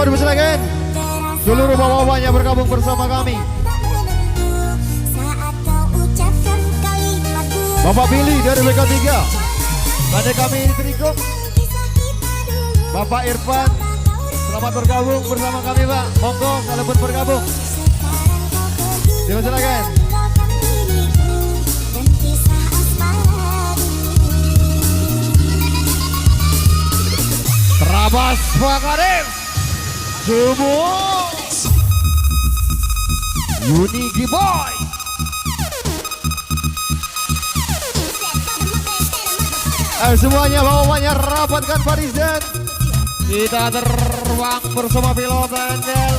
Mohon dipersilakan seluruh bapak-bapaknya bergabung bersama kami. Bapak Billy dari BK3, ada kami di Trikop. Bapak Irfan, selamat bergabung bersama kami Pak. Monggo kalau pun bergabung. Silakan. Terabas Pak Karim. Semua Unigi Boy. Ayo semuanya bawahnya rapatkan barisan. Kita terbang bersama pilot Angel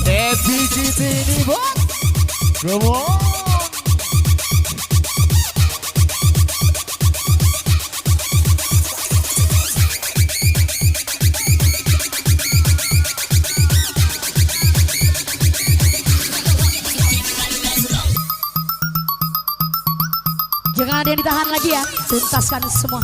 Devi GT ini Bang. Come on. Jangan ada yang ditahan lagi ya, tuntaskan semua.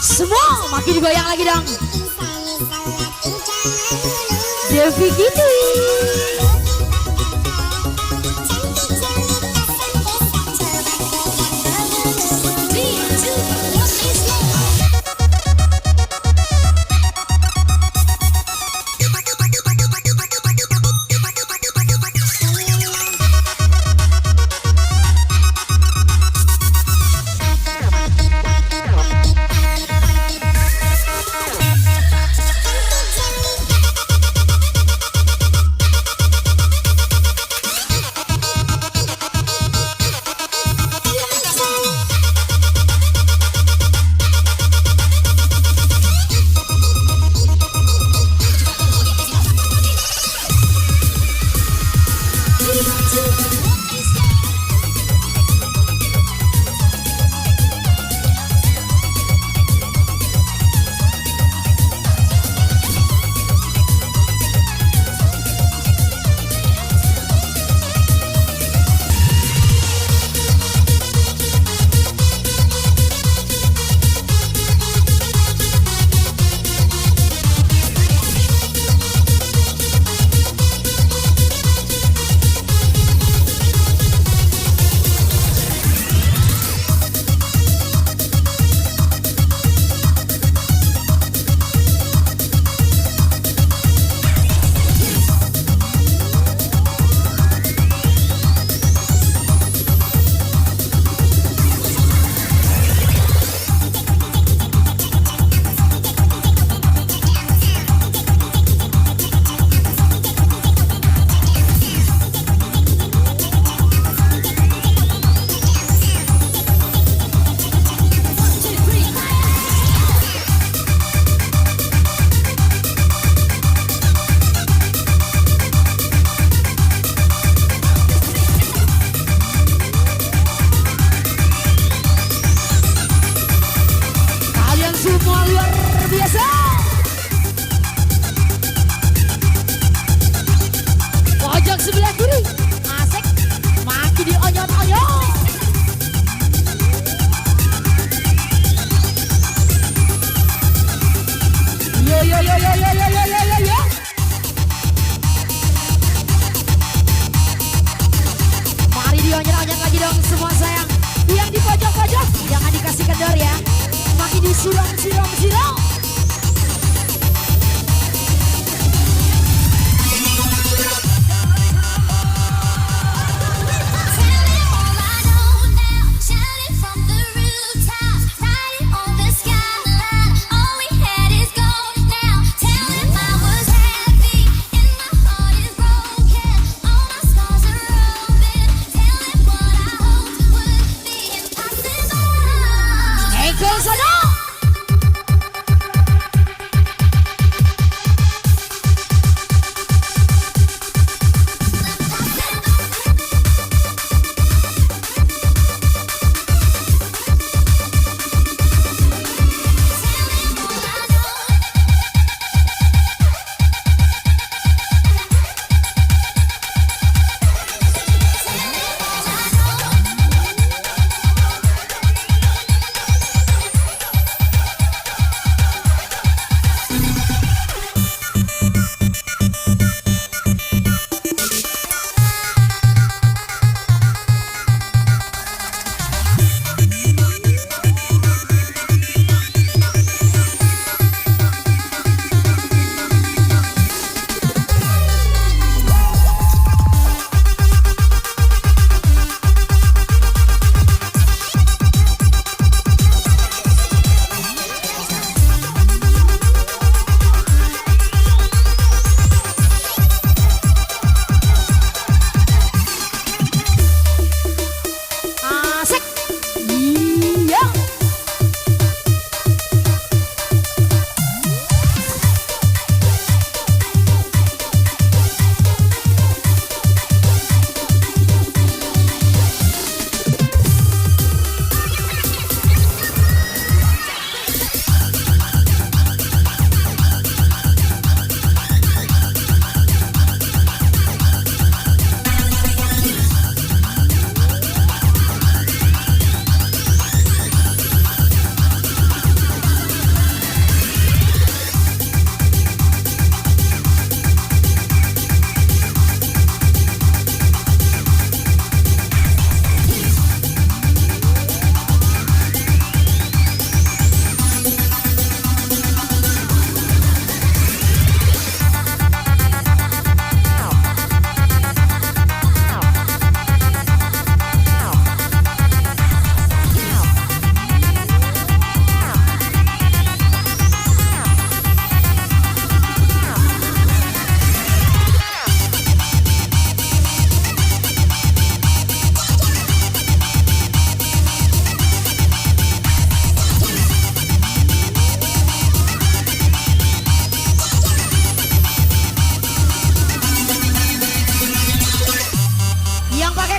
Semua makin digoyang lagi dong. Devi gitu. dong semua sayang. Yang di pojok-pojok jangan dikasih kendor ya. Makin disiram.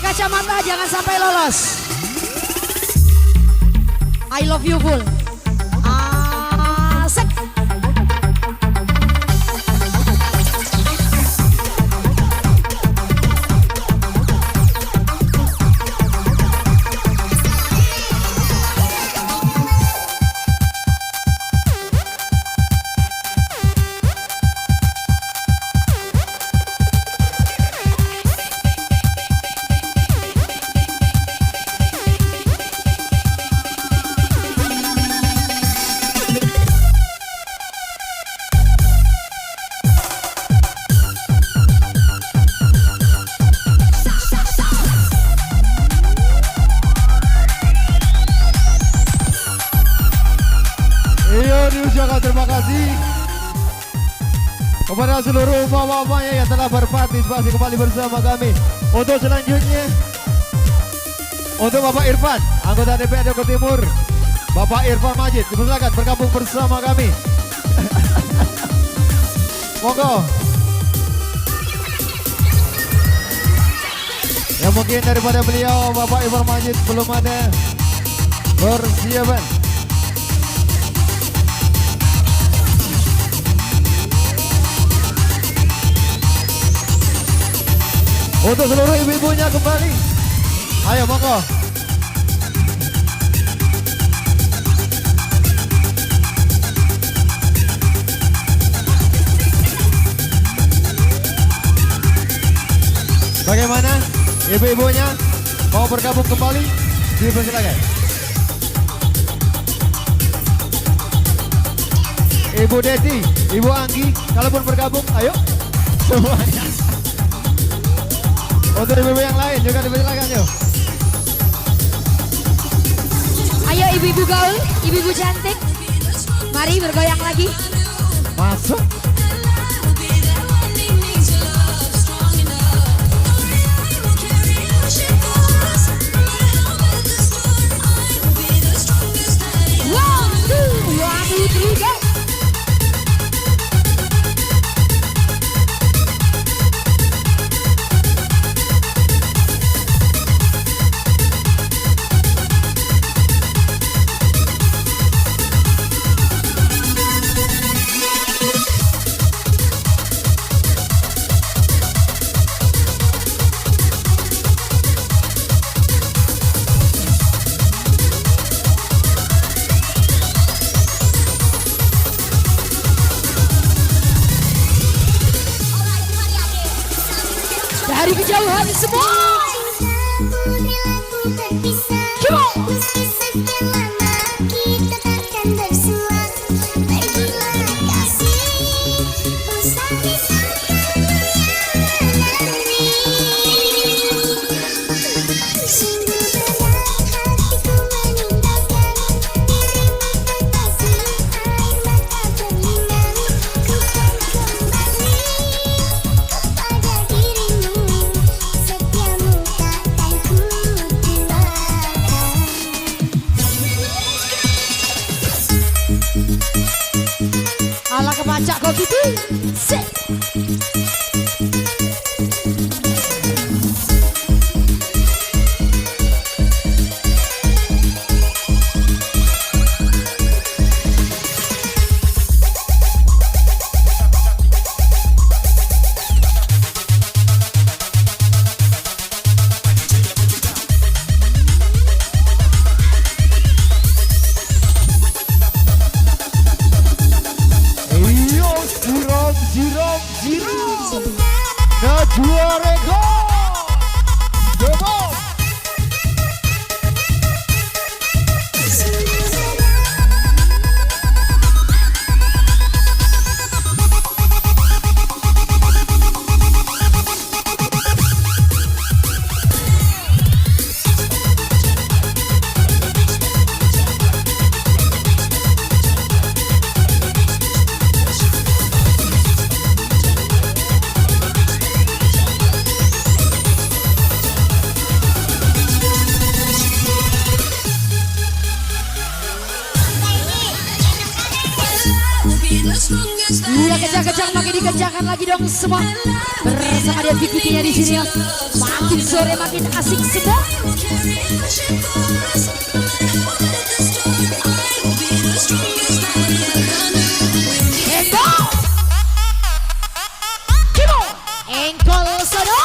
Kacamata jangan sampai lolos. I love you full. Asik. Terima kasih kepada seluruh bapak-bapaknya yang telah berpartisipasi kembali bersama kami. Untuk selanjutnya, untuk Bapak Irfan, anggota DPRD Kota Timur, Bapak Irfan Majid, dipersilakan bergabung bersama kami. Monggo. Ya mungkin daripada beliau, Bapak Irfan Majid belum ada persiapan. Untuk seluruh ibu-ibunya kembali. Ayo monggo. Bagaimana ibu-ibunya? mau bergabung kembali, dipersilakan. Ibu Desi, Ibu Anggi, kalaupun bergabung, ayo semuanya. Untuk ibu-ibu yang lain juga dipersilakan yuk. Ayo ibu-ibu gaul, ibu-ibu cantik. Mari bergoyang lagi. Masuk. One, two, three, go. Dari kejauhan semua. Come on. Ala kemacak kok gitu. Set. Najwa Rego, Demo. Udah kencang-kencang, makin dikencangkan lagi dong semua. Bersama dia Vicky-nya di sini. Makin sore makin asik semua. Engkol, Kimo, engkol sono.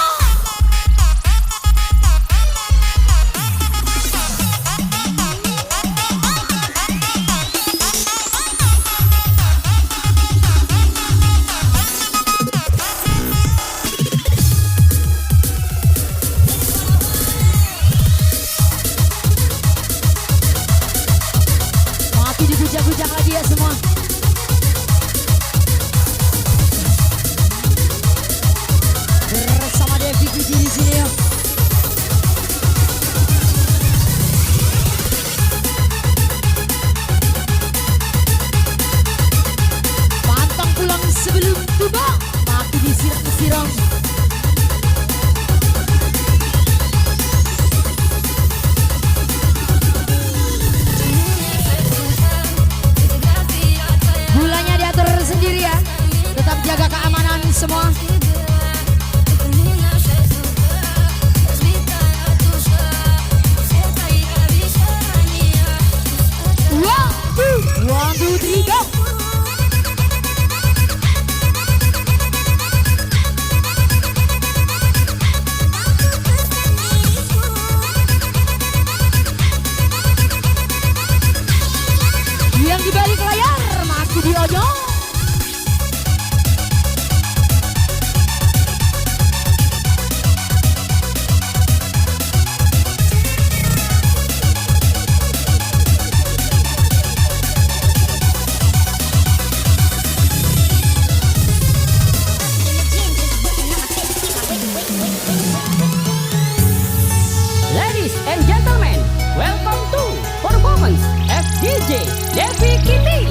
DJ Devi Kitty.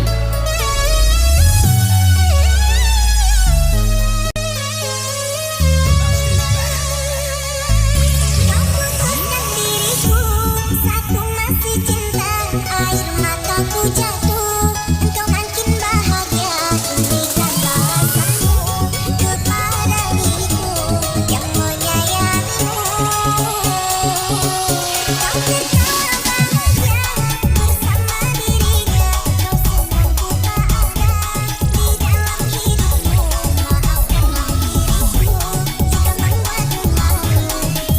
Satu masih cinta, air mataku jatuh, engkau makin bahagia, berikan balasanmu kepada diriku yang menyayangimu. Kau tertawa bahagia bersama dirinya, kau senang ku tak ada di dalam hidupmu. Maafkanlah diriku jika membuatmu malu saat dekat denganku.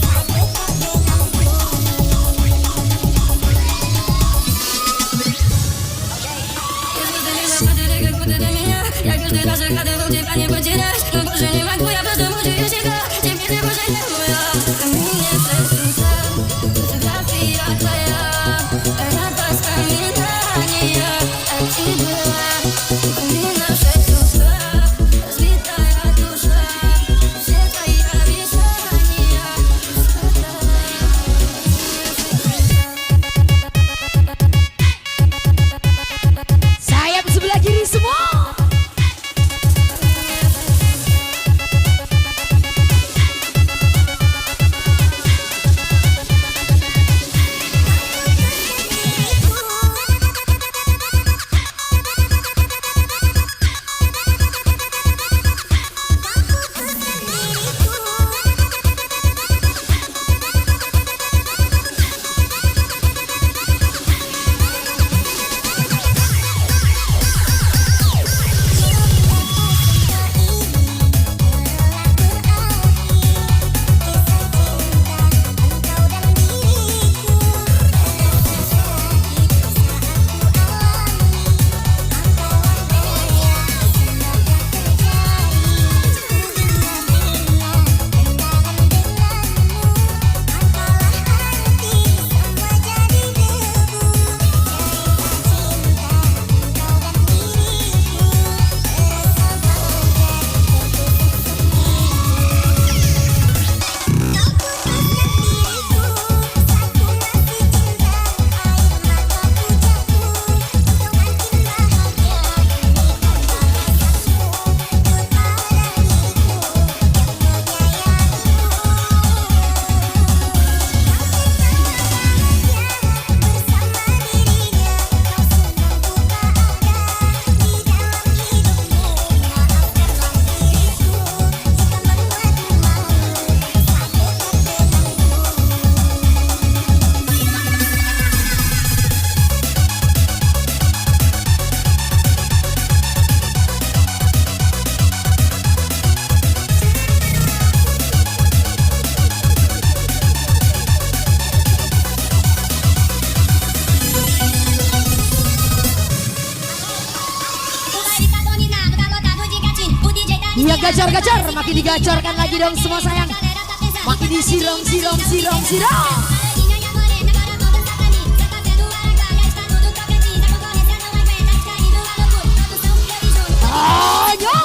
Sayap sebelah kiri semua. Iya gacor-gacor, makin digacorkan lagi dong semua sayang. Makin disiram. Ayo.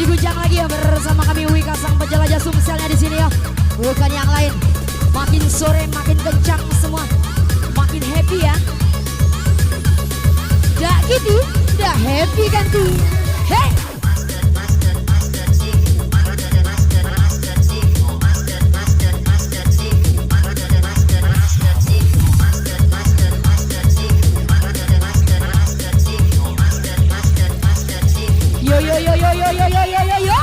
digujang lagi ya bersama kami Wika sang penjelajah Sumselnya di sini ya. Bukan yang lain. Makin sore makin kencang semua. Makin happy ya. Dah gitu, dah happy kan tuh. Hey! Yo yo yo yo yo yo yo yo yo yo.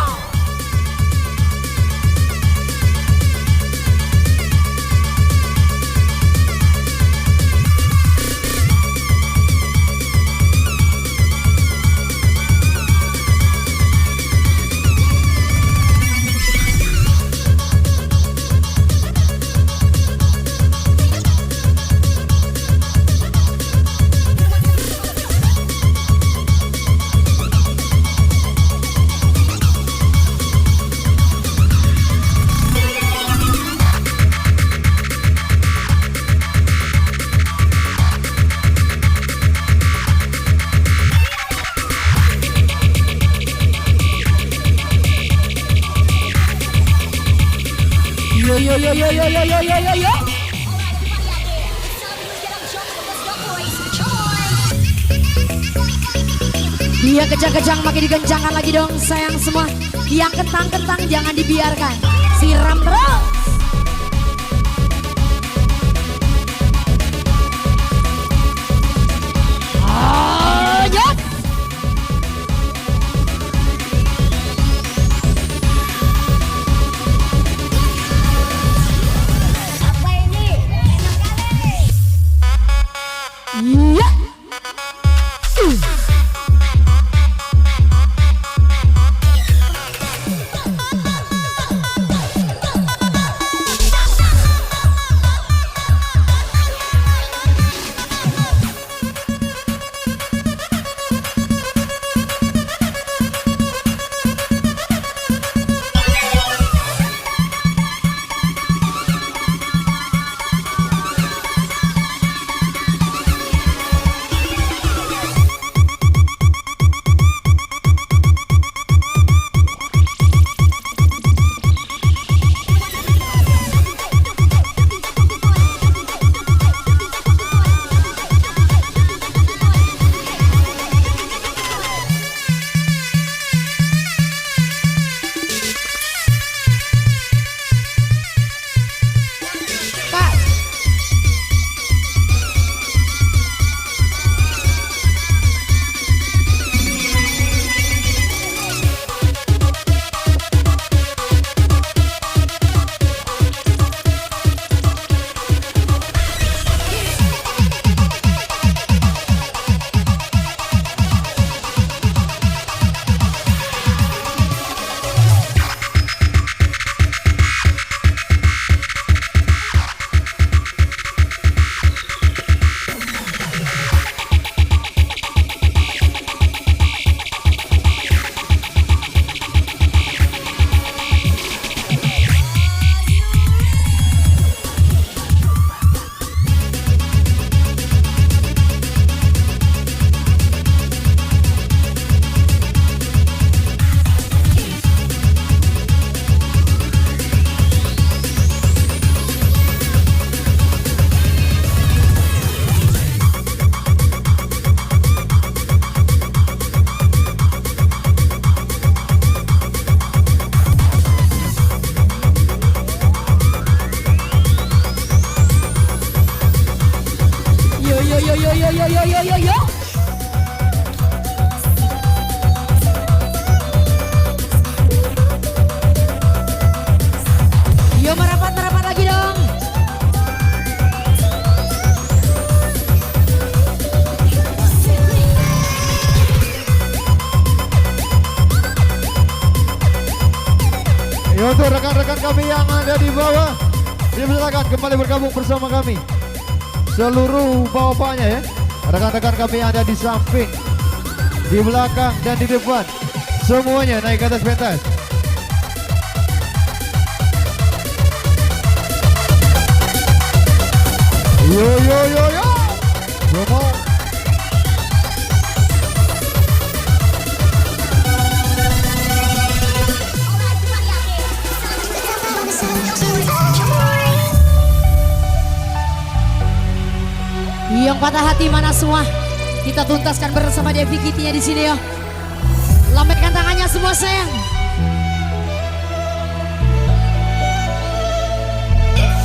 Yo yo yo yo yo yo yo yo yo yo. Iya kejang-kejang makin dikencangkan lagi dong sayang semua. Yang kentang-kentang jangan dibiarkan. Siram terus. Lanjut. Iya. Yo. Yo merapat lagi dong. Ya untuk rekan-rekan kami yang ada di bawah, silakan kembali bergabung bersama kami. Seluruh bawah-bawahnya ya. Rekan-rekan kami yang ada di samping, di belakang dan di depan, semuanya naik ke atas pentas. Yo yo yo yo. Semua. patah hati mana semua? Kita tuntaskan bersama Devi Kitty-nya di sini ya. Lambaikan tangannya semua sayang.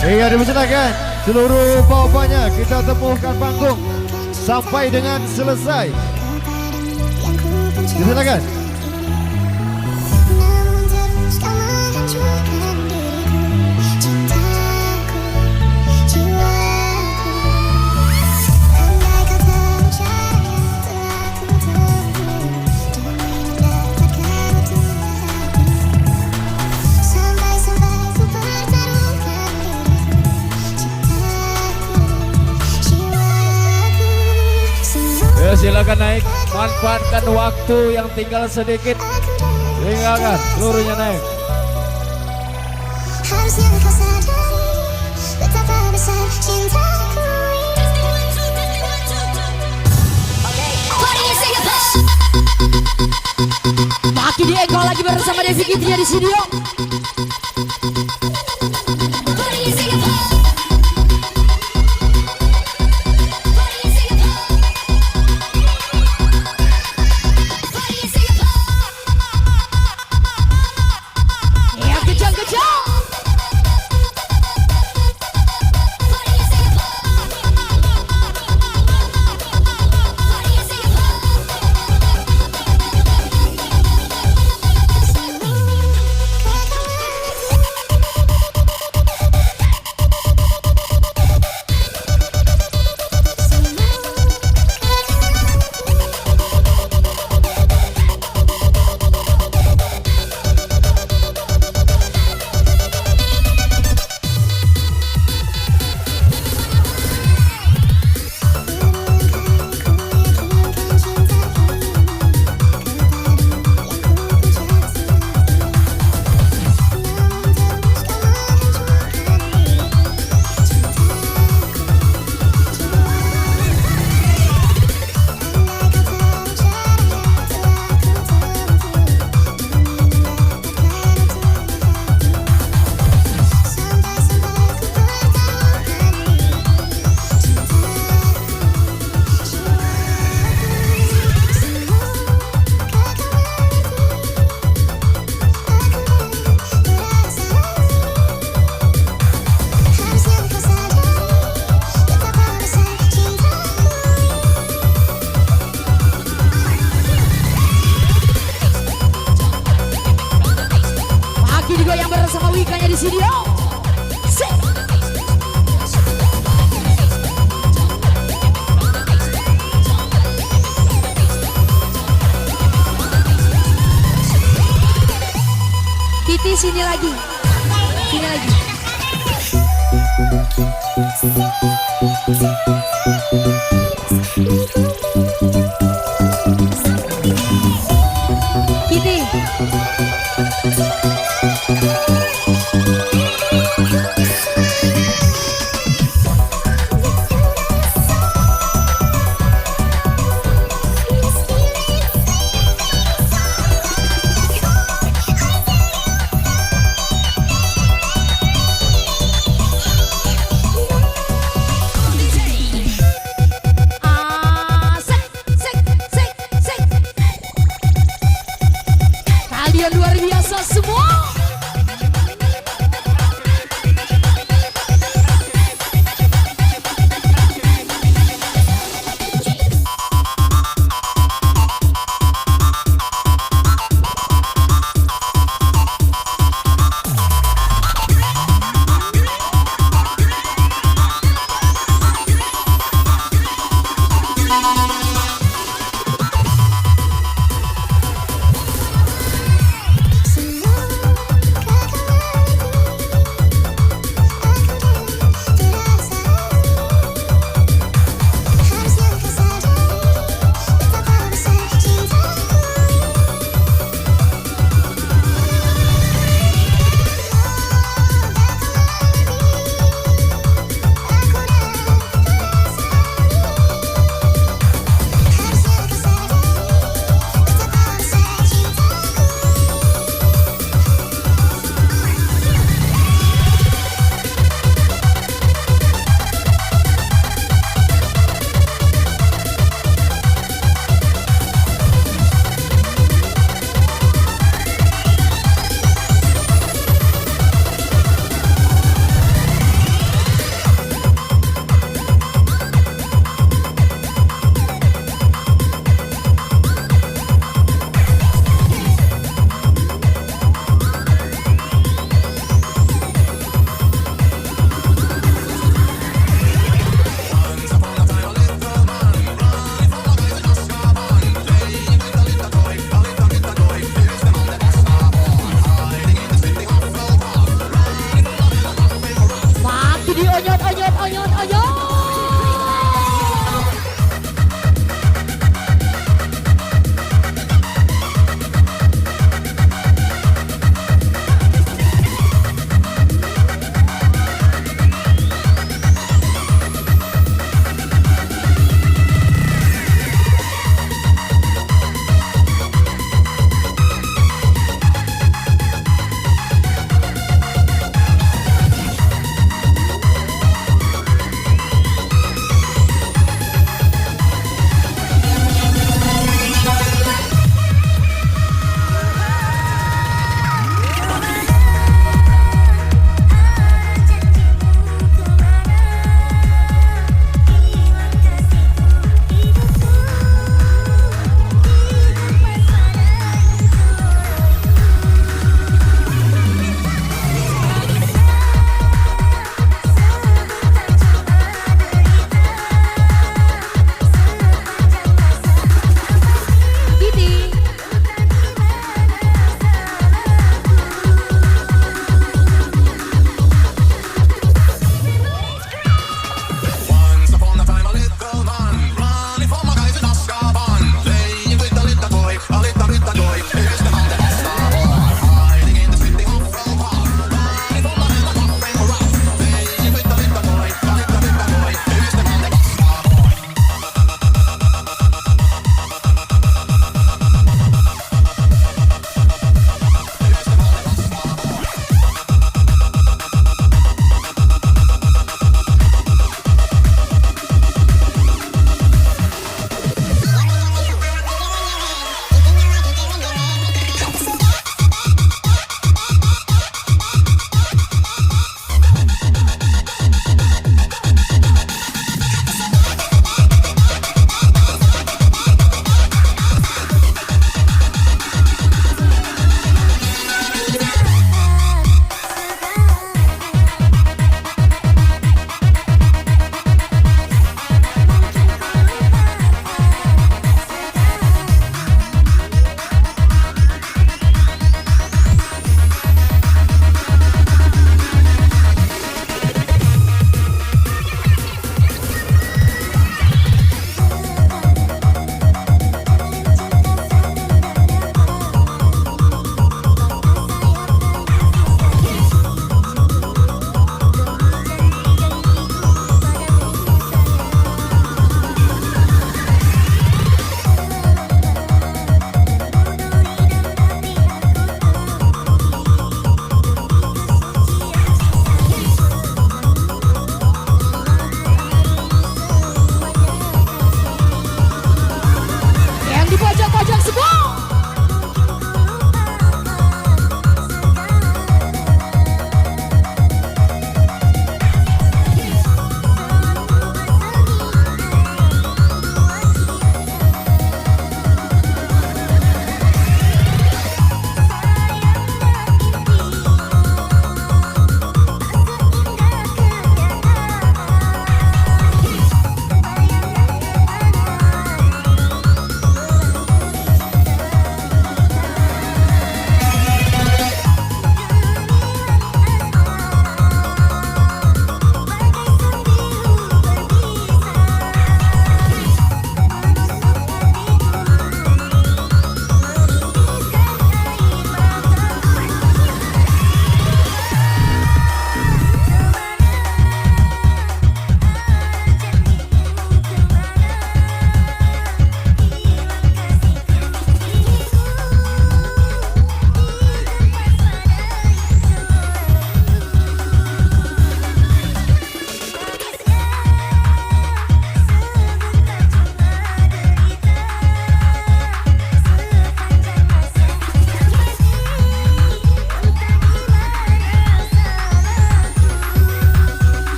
Iya, dipersilakan seluruh bapaknya kita temukan panggung sampai dengan selesai. Dipersilakan. Namun terus kau menghancurkan diriku, cintaku, jiwaku. Andai kau tahu cara yang telah ku tempuh demi mendapatkan Tuhanku. Sampai-sampai ku pertaruhkan diriku, cintaku, jiwaku. Ya, silakan naik, manfaatkan waktu yang tinggal sedikit. Tinggalkan, seluruhnya naik. Harusnya kau sadari betapa besar cintaku. Maki Diego lagi bersama Devi Kitty-nya di sini yo. Ya kejang-kejang. Digoyang bersama Wika-nya di sini yo. Kitty sini lagi. Sini lagi. Kitty. Kalian luar biasa semua.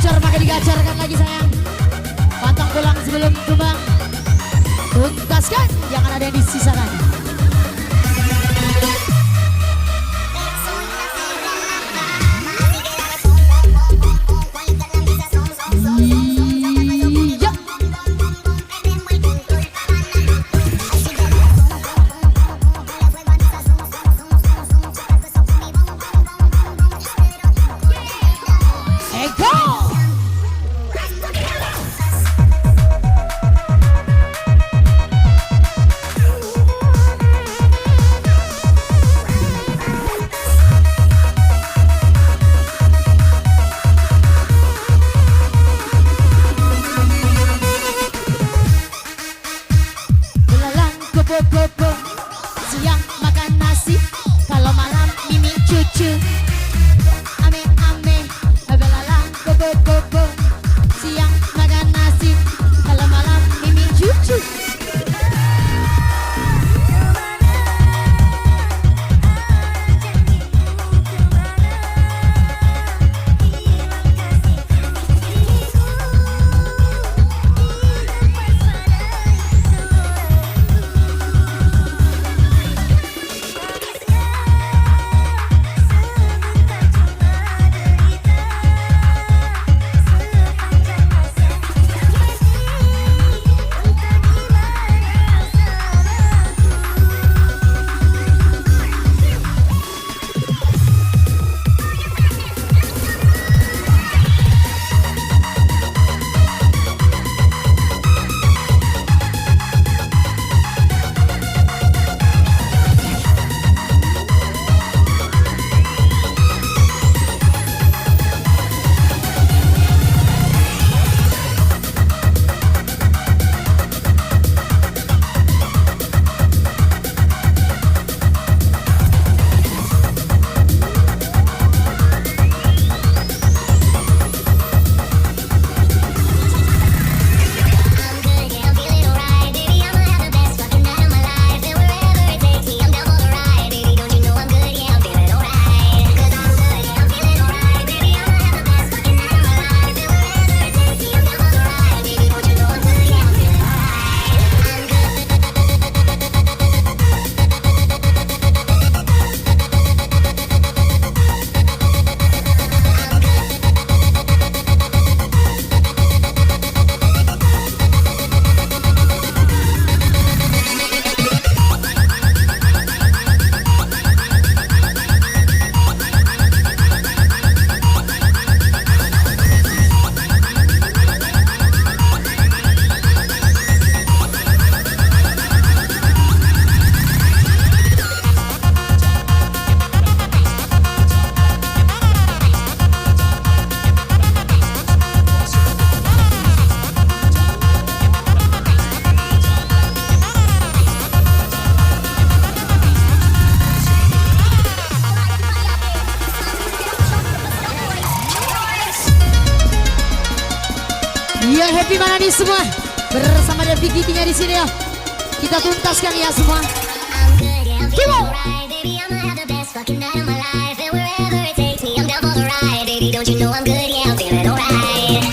digacor, makin digacorkan lagi sayang. Pantang pulang sebelum tumbang. Tuntaskan, jangan ada yang disisakan. Iya. Ego. Belalang kupu-kupu, siang makan nasi, kalau malam mimi cucu. Ame-ame, belalang kupu-kupu, siang makan nasi, kalau malam mimi cucu. Yang happy mana nih semua? Bersama Devi Gitinya di sini ya. Kita tuntaskan ya semua. Kimo. Don't you know I'm good? Yeah, I'm feeling alright. 'Cause I'm good, yeah, I'm feeling alright. Baby, I'ma have the best fucking night of my life. And wherever it takes me, I'm down for the ride. Baby, don't you know I'm good? Yeah, I'm feeling alright. Baby,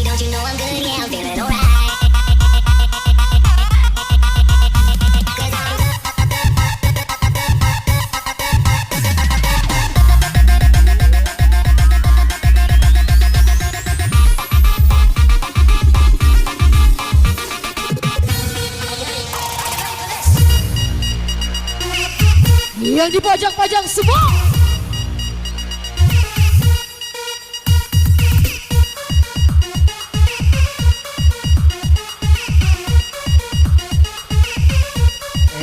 don't you know I'm good? Yeah, I'm feeling alright. Yang di pojok-pojok semua.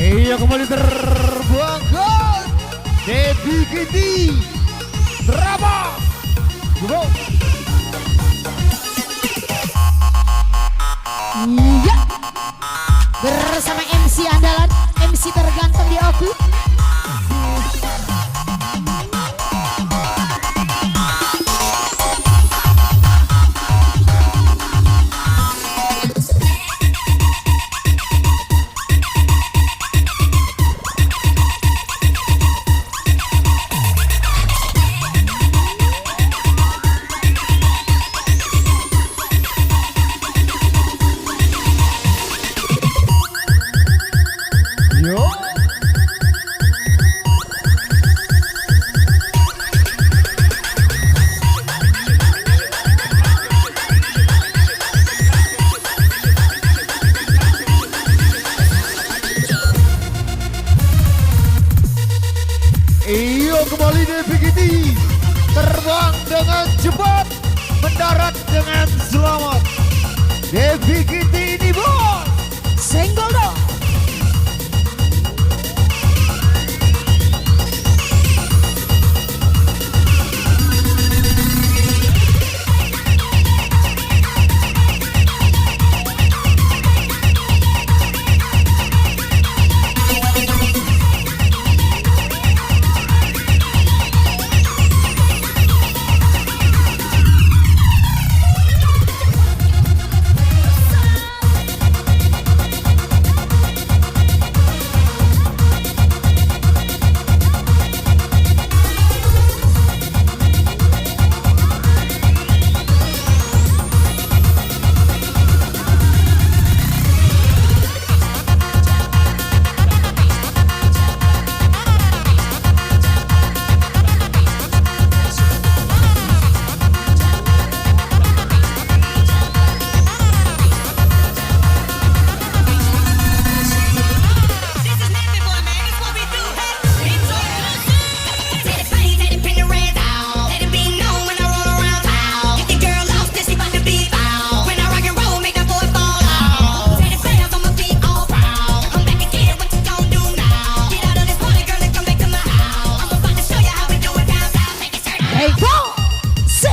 Iya kembali terbangkan Devi Giti drama Go. Iya. bersama MC andalan, MC terganteng di aku. Yo. Iyo kembali DVGT terbang dengan cepat, mendarat dengan selamat. DVGT ini bos. Senggol dong. Hey, go! Sit!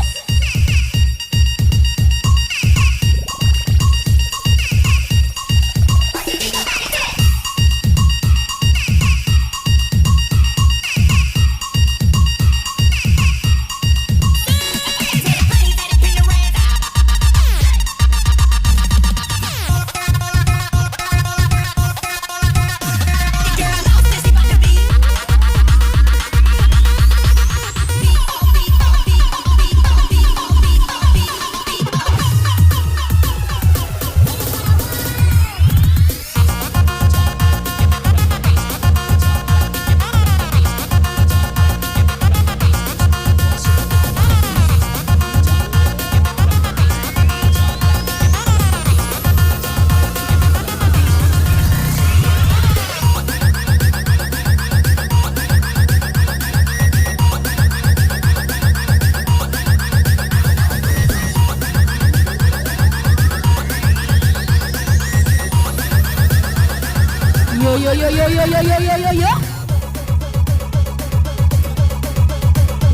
Yo.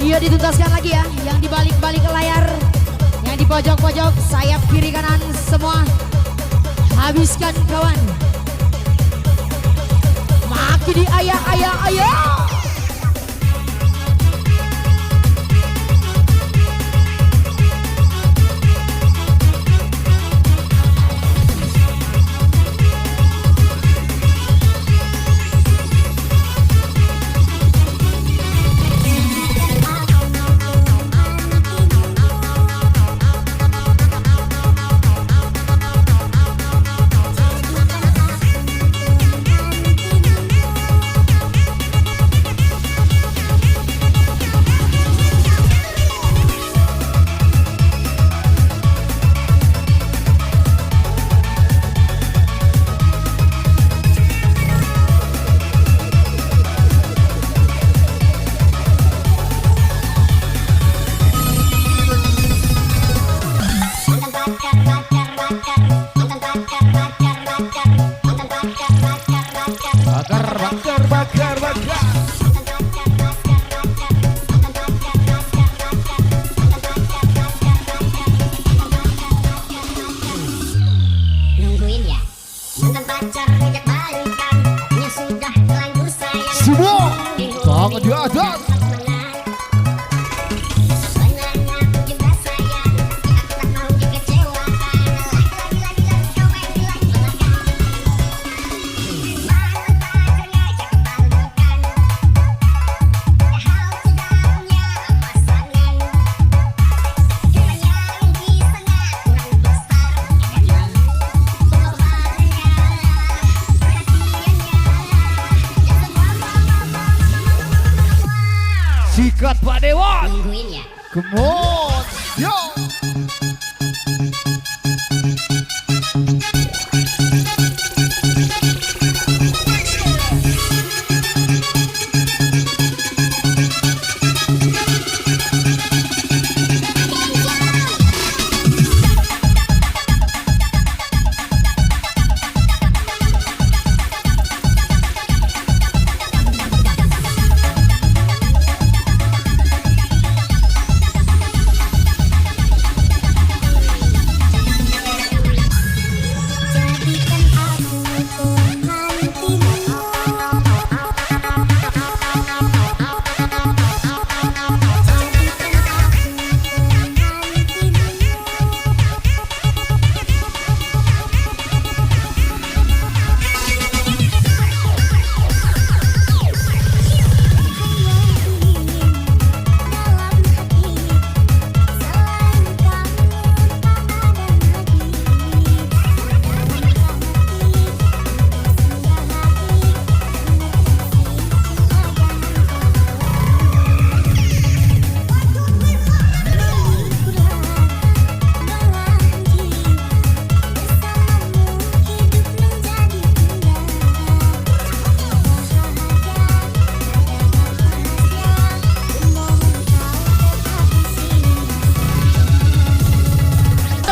Iya dituntaskan lagi ya, yang di balik-balik layar, yang di pojok-pojok, sayap kiri kanan semua habiskan kawan. Maki di ayah. Dadat. Sikat Pak Dewan. Tungguin ya. Come on. Yo.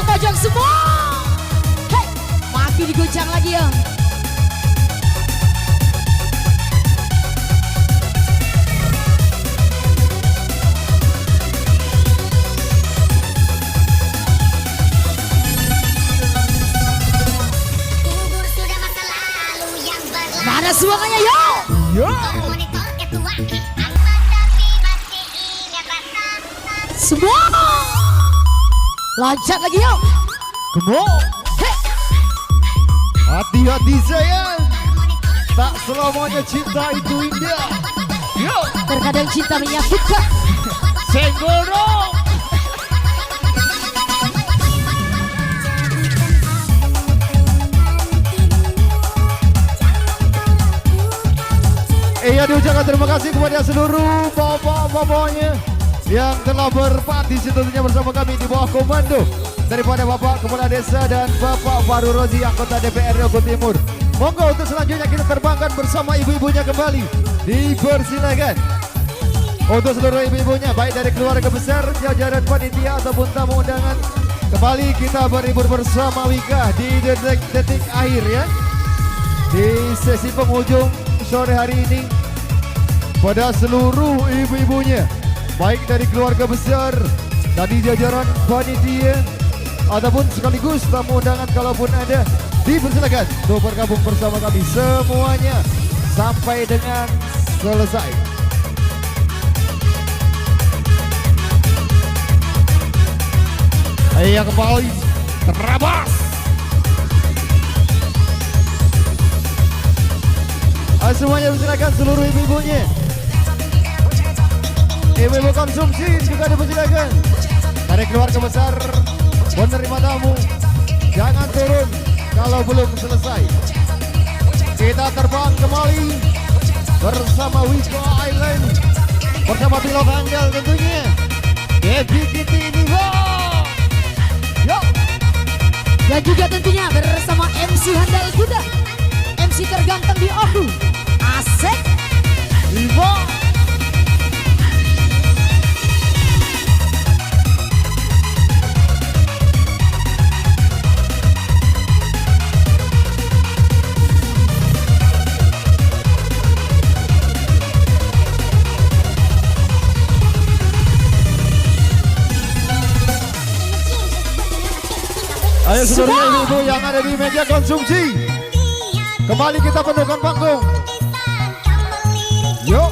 Pojok semua. Hei, maki digoncang lagi ya. Kubur sudah masa lalu yang berlalu. Mana suaranya yo? Yo. Monitor ketua. Menghadapi masih ingat rasa. Semua. Loncat lagi yo. Come on. Hei, Hati-hati sayang. Tak selamanya cinta itu indah. Yo. terkadang cinta menyakitkan. Senggol dong. Iya diucapkan terima kasih kepada seluruh bapak-bapaknya yang telah berpartisipasi tentunya bersama kami di bawah komando daripada Bapak Kepala Desa dan Bapak Faru Rozi anggota DPRD Oku Timur. Monggo untuk selanjutnya kita terbangkan bersama ibu-ibunya kembali. Dipersilakan. Untuk seluruh ibu-ibunya baik dari keluarga besar, jajaran panitia ataupun tamu undangan, kembali kita berhibur bersama Wika di detik-detik akhir ya. Di sesi penghujung sore hari ini pada seluruh ibu-ibunya baik dari keluarga besar, tadi jajaran panitia ataupun sekaligus tamu undangan kalaupun ada, dipersilakan untuk bergabung bersama kami semuanya sampai dengan selesai. Ayo kembali terabas. Semuanya dipersilakan seluruh ibu-ibunya. Ibu-ibu konsumsi juga dipersilakan. Dari keluarga besar penerima tamu, jangan turun kalau belum selesai. Kita terbang kembali bersama Wika Island, bersama pilot handal tentunya Devi Kitty Niva. Yo. Dan juga tentunya bersama MC handal kita, MC terganteng di Oku, Asep Niva. Ayo seluruh ibu-ibu yang ada di meja konsumsi, kembali kita penuhkan panggung. Yuk.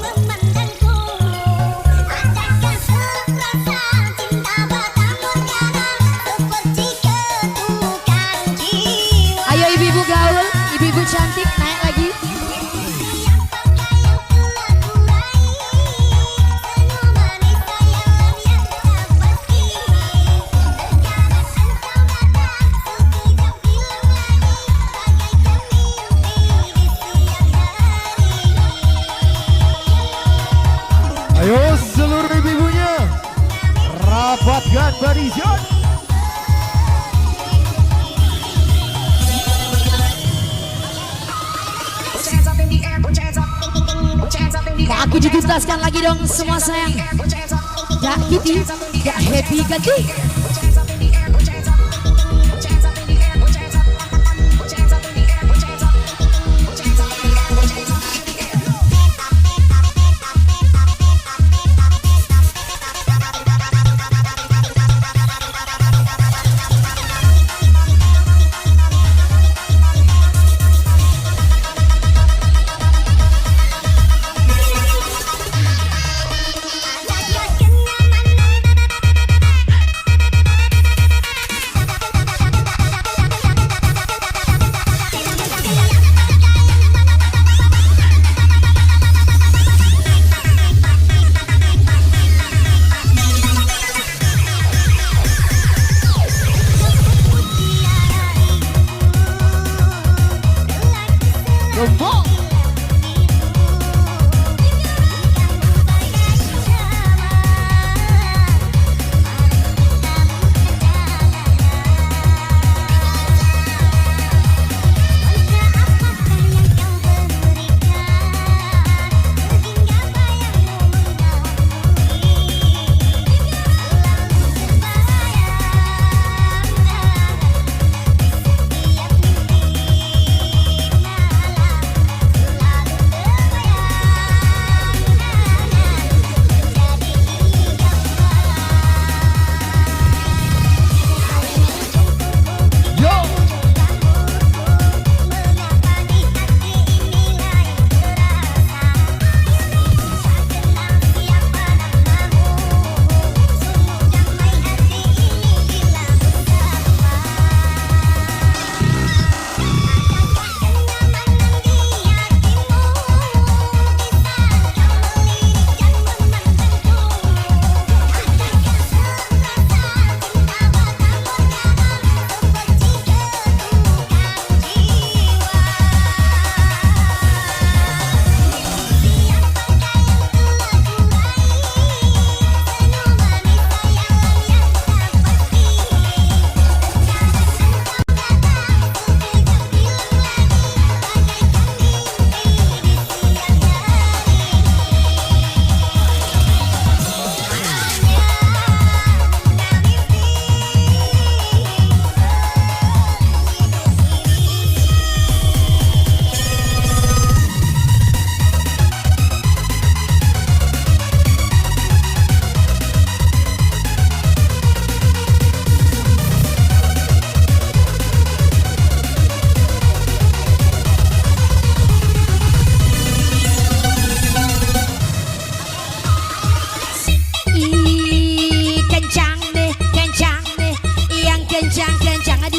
Puji tuntaskan lagi dong semua sayang. Gak gitu, gak happy ganti.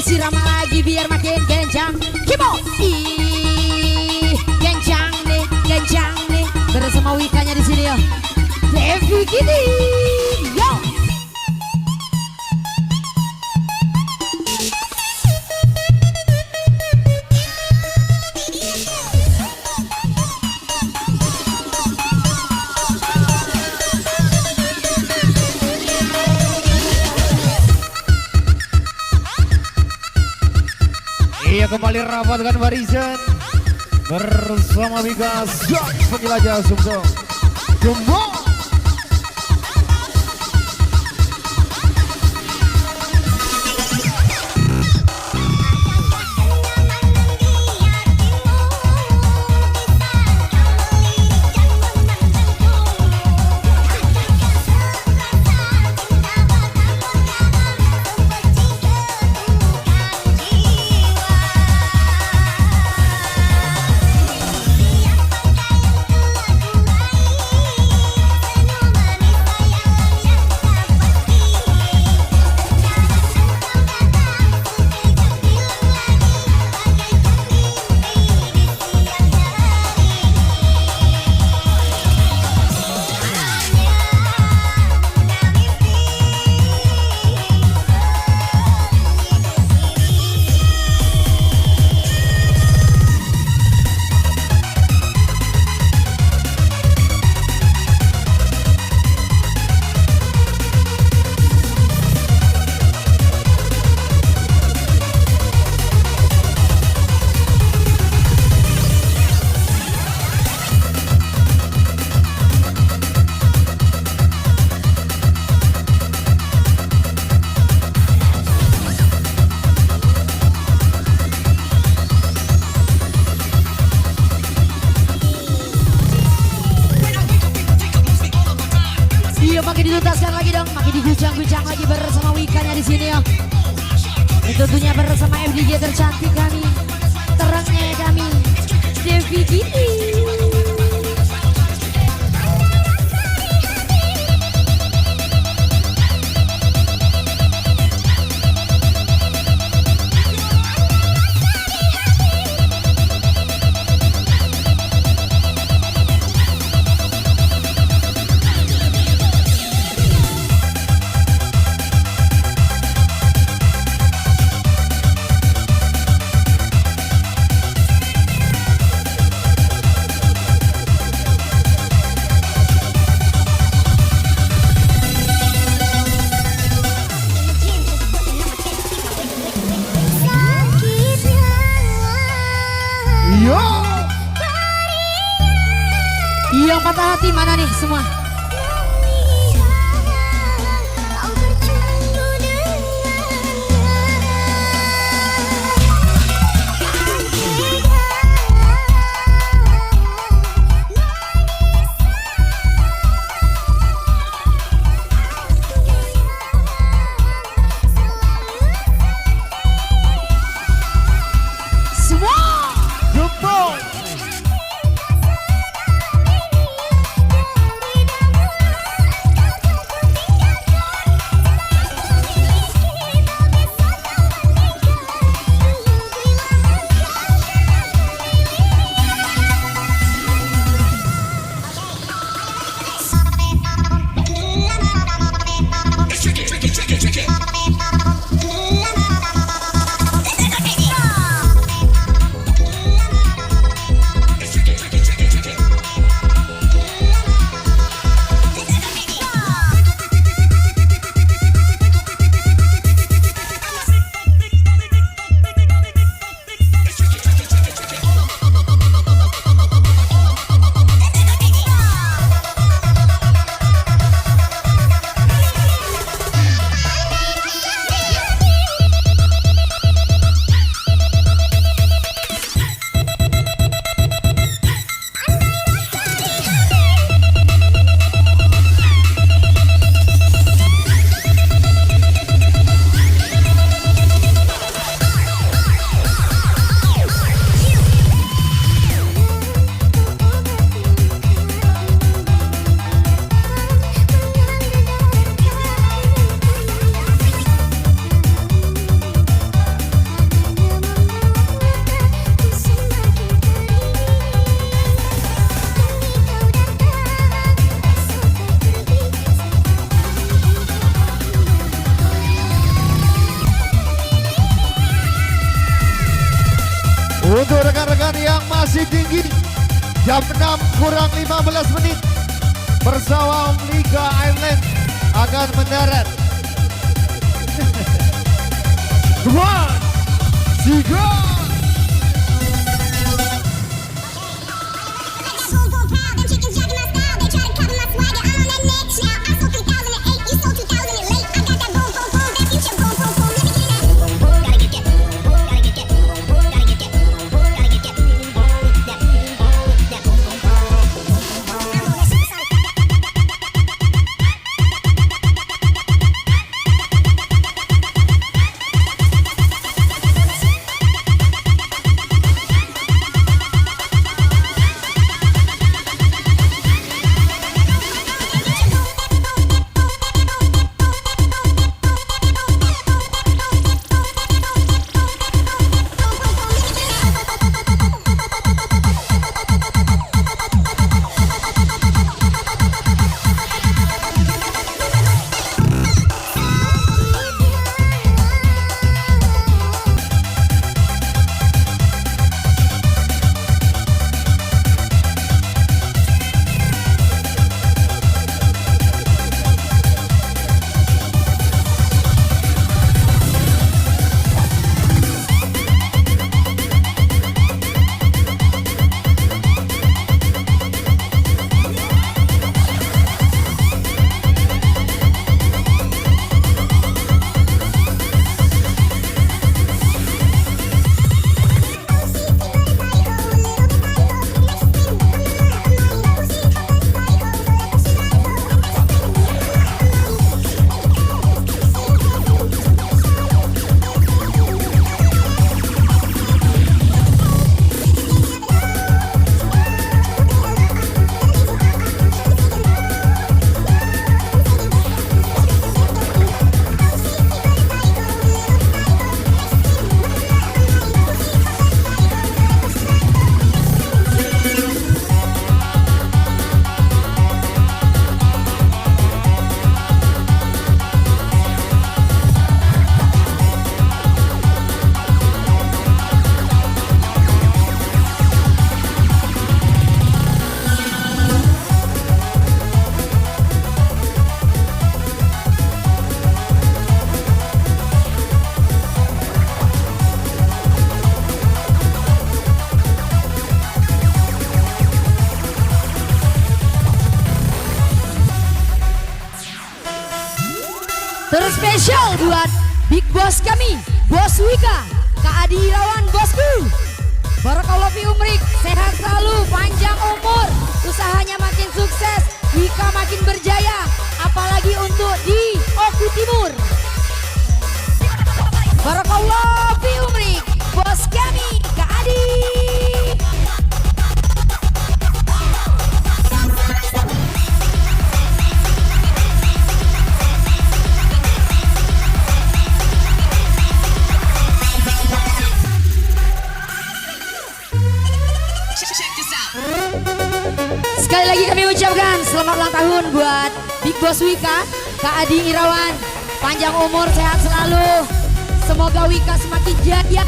disiram lagi biar makin kencang. Kimo, kencang nih. Terus sama Wikanya di sini ya. Devi gini, yo. Ia kembali rapatkan barisan bersama Migas dan penjelajah Sumsel. Gembok. berbincang-bincang lagi bersama Wikanya di sini ya. Tentunya bersama FDJ tercantik kami, terangnya kami, Devi Gini. Yo. Yang patah hati mana nih semua? Untuk rekan-rekan yang masih tinggi, jam 6 kurang 15 menit, pesawat Liga Airlines akan mendarat. 2, 3. buat Big Boss kami, Bos Wika, Kak Adi Irawan bosku. Barakallahu fi umrik, sehat selalu, panjang umur, usahanya makin sukses, Wika makin berjaya, apalagi untuk di Oku Timur. Barakallahu fi umrik, bos kami, Kak Adi. Sekali lagi kami ucapkan selamat ulang tahun buat Big Boss Wika, Kak Adi Irawan, panjang umur, sehat selalu. Semoga Wika semakin jaya,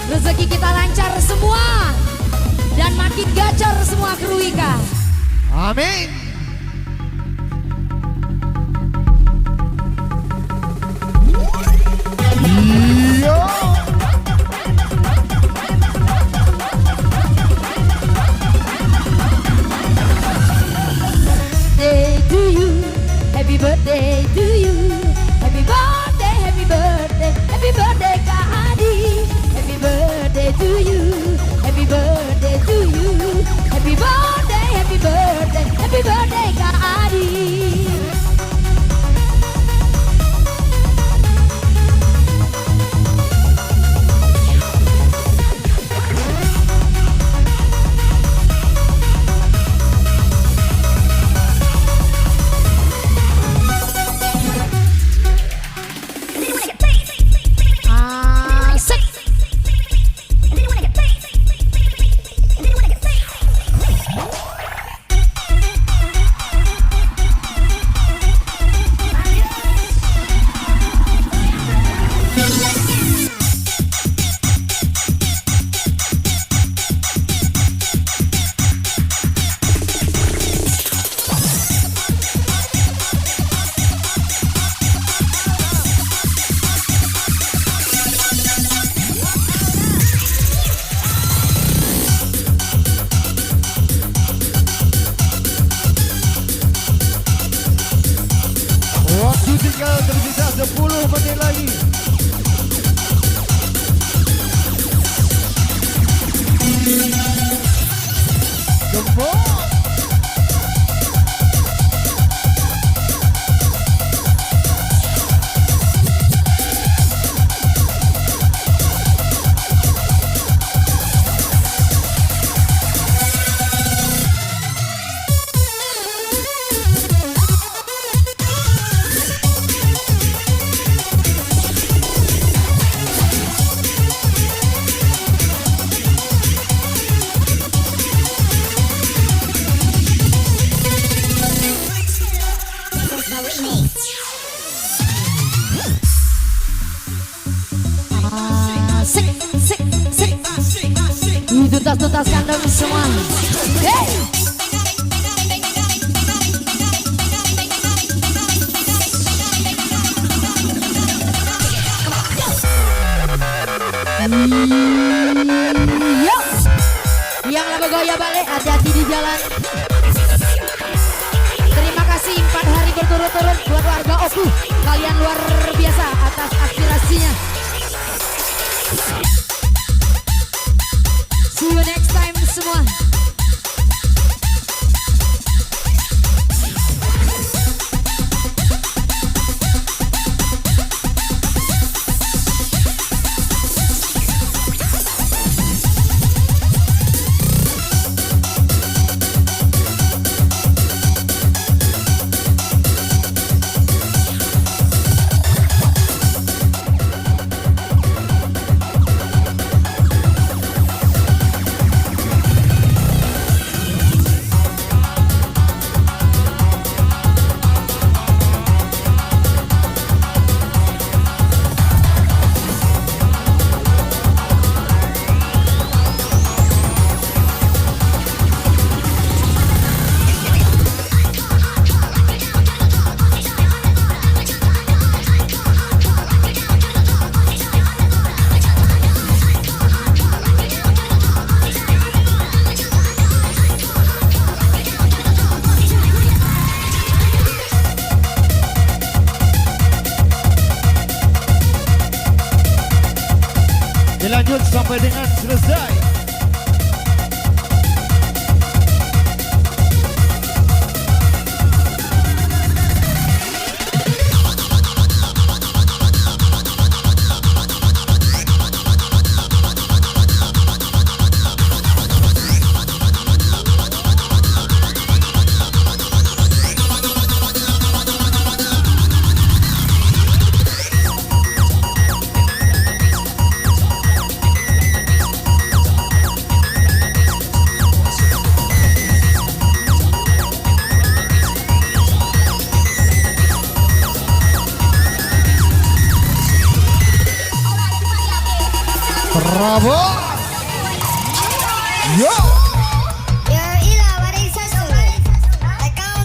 rezeki kita lancar semua, dan makin gacor semua kru Wika. Amin. Yo. Happy birthday to you, happy birthday, happy birthday, happy birthday Kak Adi. Happy birthday to you, happy birthday to you, happy birthday, happy birthday, happy birthday Kak Adi. Waktu tinggal tersisa 10 menit lagi. Gembok. Tuntas-tuntaskan dong semua. Hey! Yo! Yang lagi goyah balik, hati-hati di jalan. Terima kasih 4 hari berturut-turut buat warga Oku. Kalian luar biasa atas aspirasinya. See you next time semua. Dilanjut sampai dengan selesai. Bravo! Yo!